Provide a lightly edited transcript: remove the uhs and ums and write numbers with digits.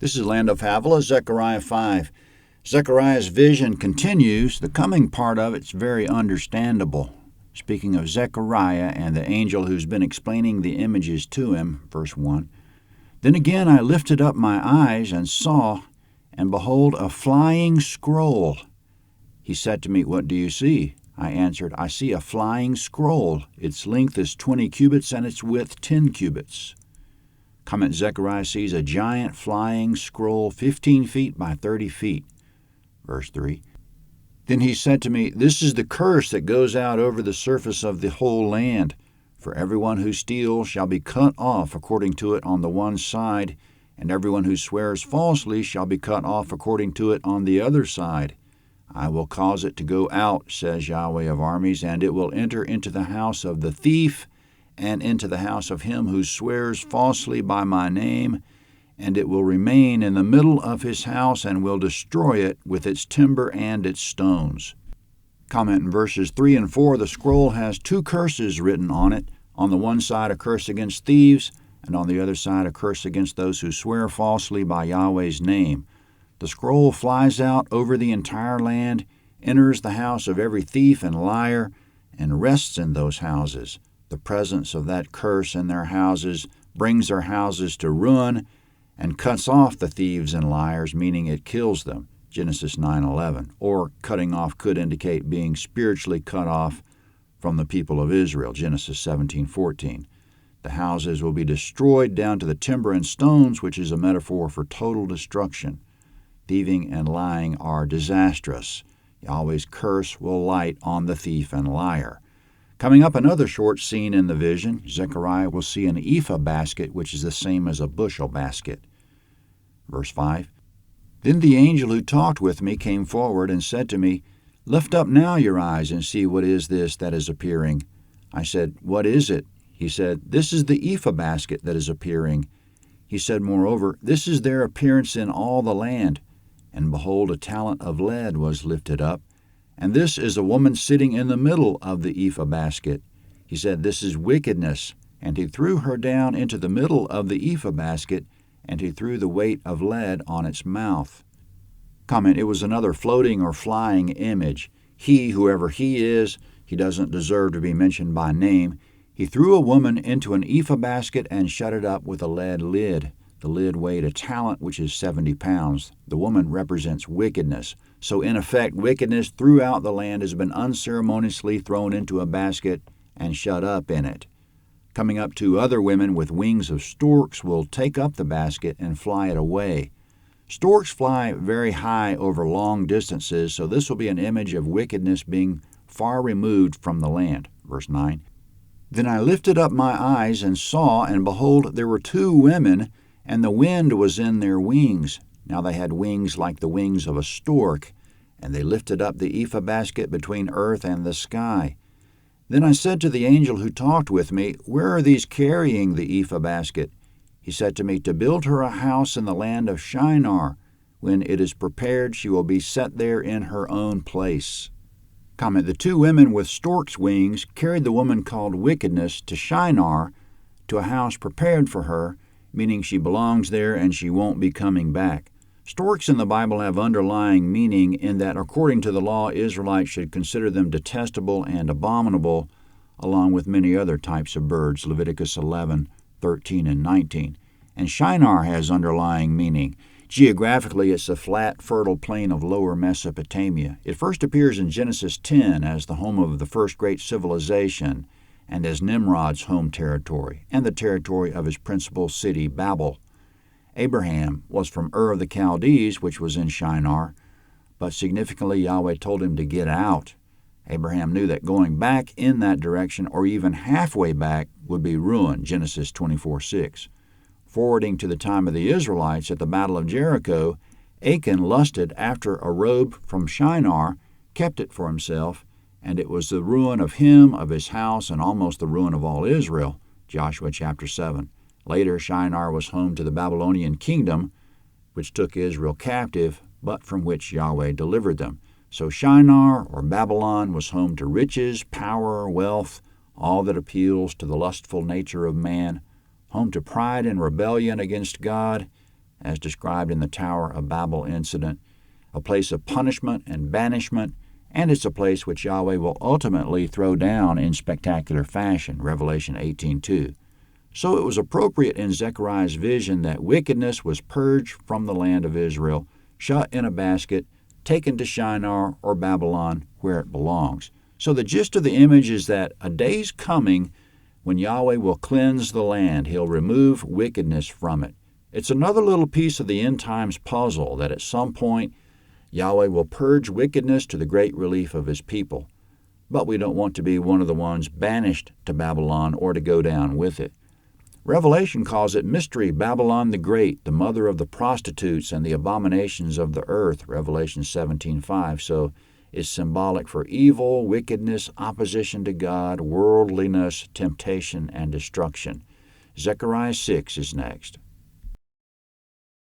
This is Land of Havilah, Zechariah 5. Zechariah's vision continues. The coming part of it's very understandable. Speaking of Zechariah and the angel who's been explaining the images to him, verse 1. Then again I lifted up my eyes and saw, and behold, a flying scroll. He said to me, What do you see? I answered, I see a flying scroll. Its length is 20 cubits and its width 10 cubits. Comment, Zechariah sees a giant flying scroll 15 feet by 30 feet. Verse 3. Then he said to me, This is the curse that goes out over the surface of the whole land. For everyone who steals shall be cut off according to it on the one side, and everyone who swears falsely shall be cut off according to it on the other side. I will cause it to go out, says Yahweh of armies, and it will enter into the house of the thief, and into the house of him who swears falsely by my name, and it will remain in the middle of his house, and will destroy it with its timber and its stones. Comment in verses 3 and 4, the scroll has two curses written on it. On the one side, a curse against thieves, and on the other side, a curse against those who swear falsely by Yahweh's name. The scroll flies out over the entire land, enters the house of every thief and liar, and rests in those houses. The presence of that curse in their houses brings their houses to ruin and cuts off the thieves and liars, meaning it kills them. Genesis 9:11. Or cutting off could indicate being spiritually cut off from the people of Israel. Genesis 17:14. The houses will be destroyed down to the timber and stones, which is a metaphor for total destruction. Thieving and lying are disastrous. Yahweh's curse will light on the thief and liar. Coming up, another short scene in the vision. Zechariah will see an ephah basket, which is the same as a bushel basket. Verse 5. Then the angel who talked with me came forward and said to me, Lift up now your eyes and see what is this that is appearing. I said, What is it? He said, This is the ephah basket that is appearing. He said, Moreover, this is their appearance in all the land. And behold, a talent of lead was lifted up, and this is a woman sitting in the middle of the ephah basket. He said, This is wickedness. And he threw her down into the middle of the ephah basket, and he threw the weight of lead on its mouth. Comment, it was another floating or flying image. He, whoever he is, he doesn't deserve to be mentioned by name. He threw a woman into an ephah basket and shut it up with a lead lid. The lid weighed a talent, which is 70 pounds. The woman represents wickedness. So in effect, wickedness throughout the land has been unceremoniously thrown into a basket and shut up in it. Coming up, 2 other women with wings of storks will take up the basket and fly it away. Storks fly very high over long distances, so this will be an image of wickedness being far removed from the land. Verse 9. Then I lifted up my eyes and saw, and behold, there were 2 women, and the wind was in their wings. Now they had wings like the wings of a stork, and they lifted up the ephah basket between earth and the sky. Then I said to the angel who talked with me, Where are these carrying the ephah basket? He said to me, To build her a house in the land of Shinar. When it is prepared, she will be set there in her own place. Comment, the 2 women with stork's wings carried the woman called Wickedness to Shinar, to a house prepared for her, meaning she belongs there and she won't be coming back. Storks in the Bible have underlying meaning in that, according to the law, Israelites should consider them detestable and abominable, along with many other types of birds, Leviticus 11, 13, and 19. And Shinar has underlying meaning. Geographically, it's a flat, fertile plain of lower Mesopotamia. It first appears in Genesis 10 as the home of the first great civilization, and as Nimrod's home territory, and the territory of his principal city, Babel. Abraham was from Ur of the Chaldees, which was in Shinar, but significantly Yahweh told him to get out. Abraham knew that going back in that direction, or even halfway back, would be ruin, Genesis 24:6. Forwarding to the time of the Israelites at the Battle of Jericho, Achan lusted after a robe from Shinar, kept it for himself, and it was the ruin of him, of his house, and almost the ruin of all Israel, Joshua chapter 7. Later, Shinar was home to the Babylonian kingdom, which took Israel captive, but from which Yahweh delivered them. So Shinar, or Babylon, was home to riches, power, wealth, all that appeals to the lustful nature of man, home to pride and rebellion against God, as described in the Tower of Babel incident, a place of punishment and banishment, and it's a place which Yahweh will ultimately throw down in spectacular fashion, Revelation 18:2. So it was appropriate in Zechariah's vision that wickedness was purged from the land of Israel, shut in a basket, taken to Shinar or Babylon, where it belongs. So the gist of the image is that a day's coming when Yahweh will cleanse the land. He'll remove wickedness from it. It's another little piece of the end times puzzle that at some point Yahweh will purge wickedness to the great relief of his people. But we don't want to be one of the ones banished to Babylon or to go down with it. Revelation calls it Mystery Babylon the Great, the mother of the prostitutes and the abominations of the earth, Revelation 17:5. So it's symbolic for evil, wickedness, opposition to God, worldliness, temptation, and destruction. Zechariah 6 is next.